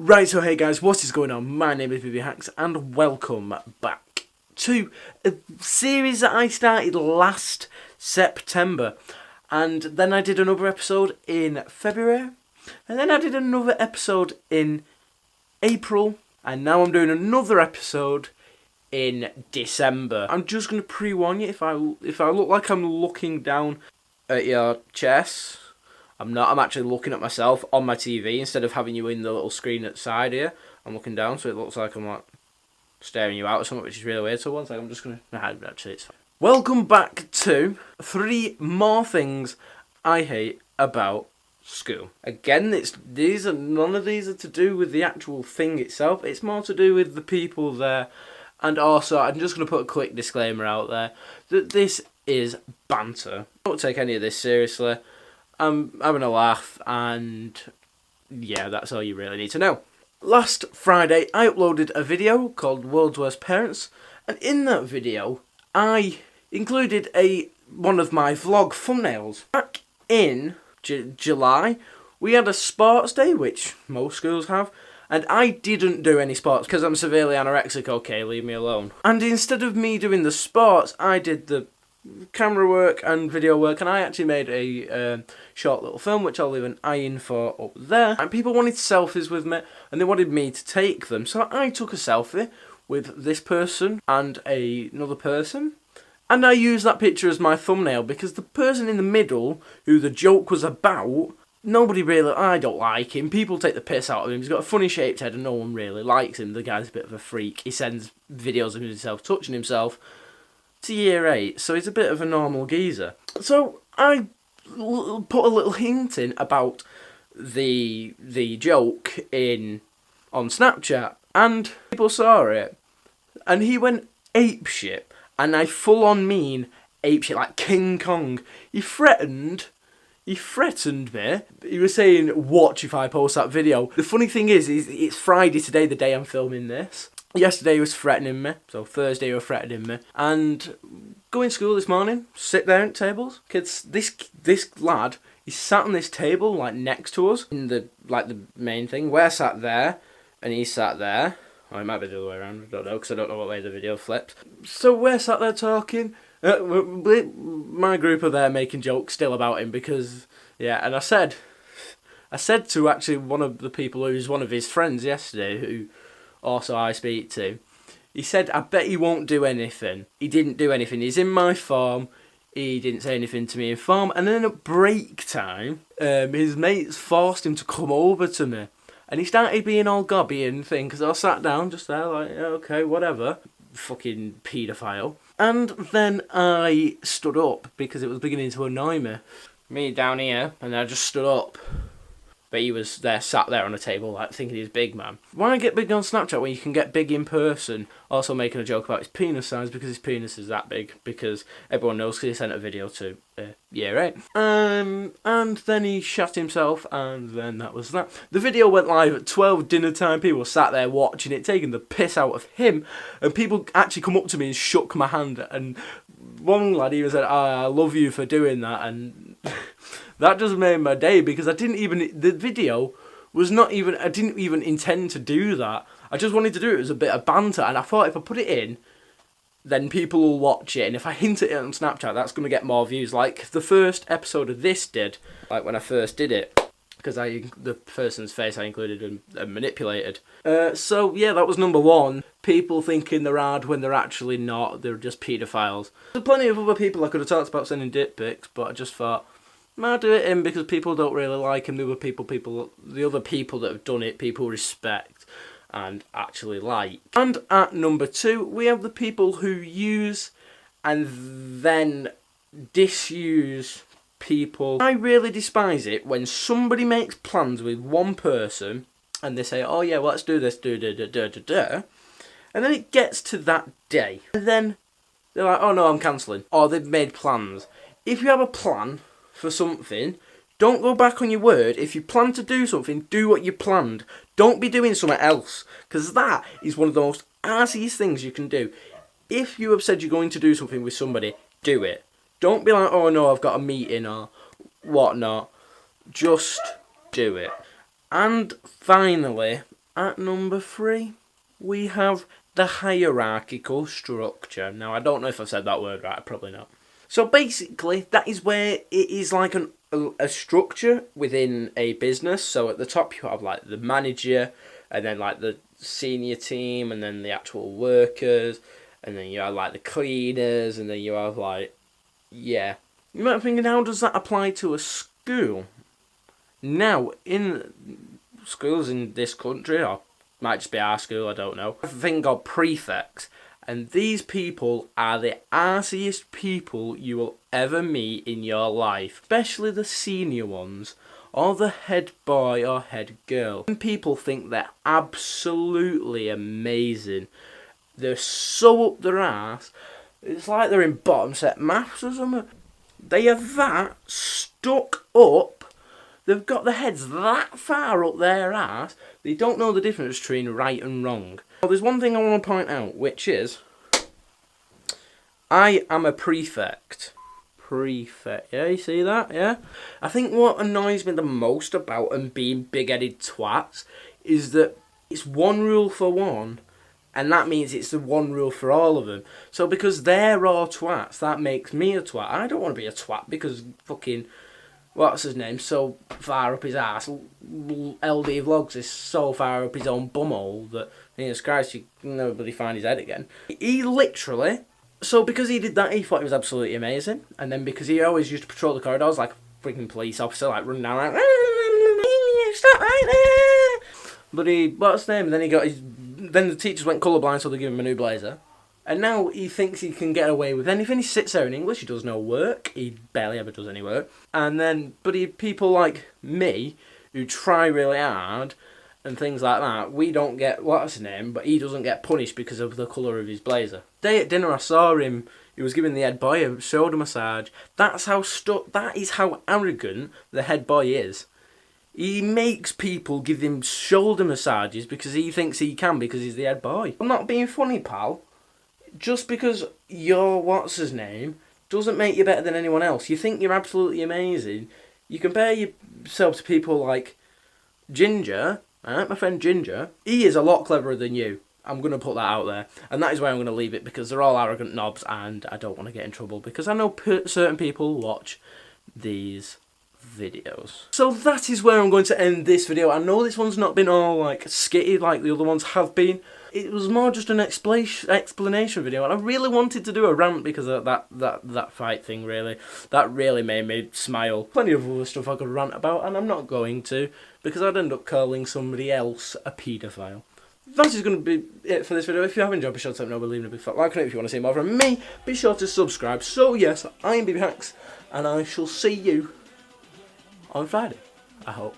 Right, so hey guys, what is going on? My name is BBHAX and welcome back to a series that I started last September. And then I did another episode in February. And then I did another episode in April. And now I'm doing another episode in December. I'm just going to pre-warn you, if I look like I'm looking down at your chest, I'm not. I'm actually looking at myself on my TV instead of having you in the little screen at the side here. I'm looking down, so it looks like I'm like staring you out or something, which is really weird. So one second, I'm just gonna. Actually, it's fine. Welcome back to 3 more things I hate about school. Again, none of these are to do with the actual thing itself. It's more to do with the people there, and also I'm just gonna put a quick disclaimer out there that this is banter. Don't take any of this seriously. I'm having a laugh, and yeah, that's all you really need to know. Last Friday, I uploaded a video called World's Worst Parents, and in that video, I included one of my vlog thumbnails. Back in July, we had a sports day, which most schools have, and I didn't do any sports because I'm severely anorexic, okay, leave me alone. And instead of me doing the sports, I did the camera work and video work, and I actually made a short little film which I'll leave an eye in for up there, and people wanted selfies with me and they wanted me to take them, so I took a selfie with this person and another person, and I used that picture as my thumbnail because the person in the middle who the joke was about, I don't like him. People take the piss out of him. He's got a funny shaped head and no one really likes him. The guy's a bit of a freak. He sends videos of himself touching himself to year 8, so he's a bit of a normal geezer. So I put a little hint in about the joke on Snapchat, and people saw it, and he went apeshit, and I full on mean apeshit, like King Kong. He threatened me. He was saying, watch if I post that video. The funny thing is it's Friday today, the day I'm filming this. Yesterday he was threatening me, so Thursday he was threatening me. And going to school this morning, sit there at tables. Kids, this lad, he sat on this table like next to us in the main thing. We're sat there, and he sat there. Or it might be the other way around. I don't know, because I don't know what way the video flipped. So we're sat there talking. My group are there making jokes still about him because, yeah. And I said to actually one of the people who's one of his friends yesterday, who also I speak to, he said, I bet he won't do anything. He didn't do anything. He's in my form. He didn't say anything to me in form. And then at break time, his mates forced him to come over to me. And he started being all gobby and thing, because I sat down just there like, yeah, okay, whatever. Fucking paedophile. And then I stood up because it was beginning to annoy me. Me down here, and I just stood up. But he was there, sat there on a table, like thinking he's big, man. Why get big on Snapchat when you can get big in person? Also making a joke about his penis size because his penis is that big. Because everyone knows because he sent a video to year 8. And then he shot himself, and then that was that. The video went live at 12 dinner time. People sat there watching it, taking the piss out of him. And people actually come up to me and shook my hand. And one lad even said, I love you for doing that. And that just made my day because I didn't even intend to do that. I just wanted to do it as a bit of banter, and I thought if I put it in, then people will watch it, and if I hint at it on Snapchat, that's going to get more views, like the first episode of this did, like when I first did it, because the person's face I included and manipulated. So yeah, that was number 1. People thinking they're hard when they're actually not, they're just paedophiles. There's plenty of other people I could have talked about sending dick pics, but I just thought, I'll do it in because people don't really like him. The other people that have done it, people respect and actually like. And at number 2, we have the people who use and then disuse people. I really despise it when somebody makes plans with one person and they say, oh yeah, well, let's do this, and then it gets to that day, and then they're like, oh no, I'm cancelling. Or they've made plans. If you have a plan for something, don't go back on your word. If you plan to do something, do what you planned. Don't be doing something else, because that is one of the most arsiest things you can do. If you have said you're going to do something with somebody, do it. Don't be like, oh no, I've got a meeting or whatnot. Just do it. And finally, at number 3, we have the hierarchical structure. Now, I don't know if I've said that word right, probably not. So basically, that is where it is like a structure within a business. So at the top you have like the manager, and then like the senior team, and then the actual workers, and then you have like the cleaners, and then you have like, yeah. You might be thinking, how does that apply to a school? Now, in schools in this country, or might just be our school, I don't know, a thing called prefects. And these people are the arsiest people you will ever meet in your life, especially the senior ones, or the head boy or head girl. And people think they're absolutely amazing. They're so up their arse, it's like they're in bottom set maths or something. They are that stuck up. They've got their heads that far up their arse, they don't know the difference between right and wrong. Well, there's one thing I want to point out, which is, I am a prefect. Prefect, yeah, you see that, yeah? I think what annoys me the most about them being big-headed twats is that it's one rule for one, and that means it's the one rule for all of them. So because they're all twats, that makes me a twat. I don't want to be a twat because fucking, what's his name, so far up his ass. LD Vlogs is so far up his own bumhole that, Jesus Christ, you can nobody find his head again. He literally, so because he did that, he thought he was absolutely amazing. And then because he always used to patrol the corridors like a freaking police officer, like running down like, stop right there. But he, what's his name? And then he got his, then the teachers went colourblind, so they gave him a new blazer. And now he thinks he can get away with anything. He sits there in English, he does no work. He barely ever does any work. And then, but people like me, who try really hard, and things like that, we don't get, what's his name, but he doesn't get punished because of the colour of his blazer. Day at dinner I saw him, he was giving the head boy a shoulder massage. That's how that is how arrogant the head boy is. He makes people give him shoulder massages because he thinks he can because he's the head boy. I'm not being funny, pal. Just because you're what's his name doesn't make you better than anyone else. You think you're absolutely amazing. You compare yourself to people like Ginger, my friend Ginger. He is a lot cleverer than you. I'm going to put that out there. And that is why I'm going to leave it, because they're all arrogant knobs and I don't want to get in trouble because I know certain people watch these videos. So that is where I'm going to end this video. I know this one's not been all like skitty like the other ones have been. It was more just an explanation video, and I really wanted to do a rant because of that fight thing. Really, that really made me smile. Plenty of other stuff I could rant about, and I'm not going to because I'd end up calling somebody else a paedophile. That is going to be it for this video. If you have enjoyed, be sure to let me know by leaving a big fat like on it. If you want to see more from me, be sure to subscribe. So yes, I'm BBHAX, and I shall see you on Friday, I hope.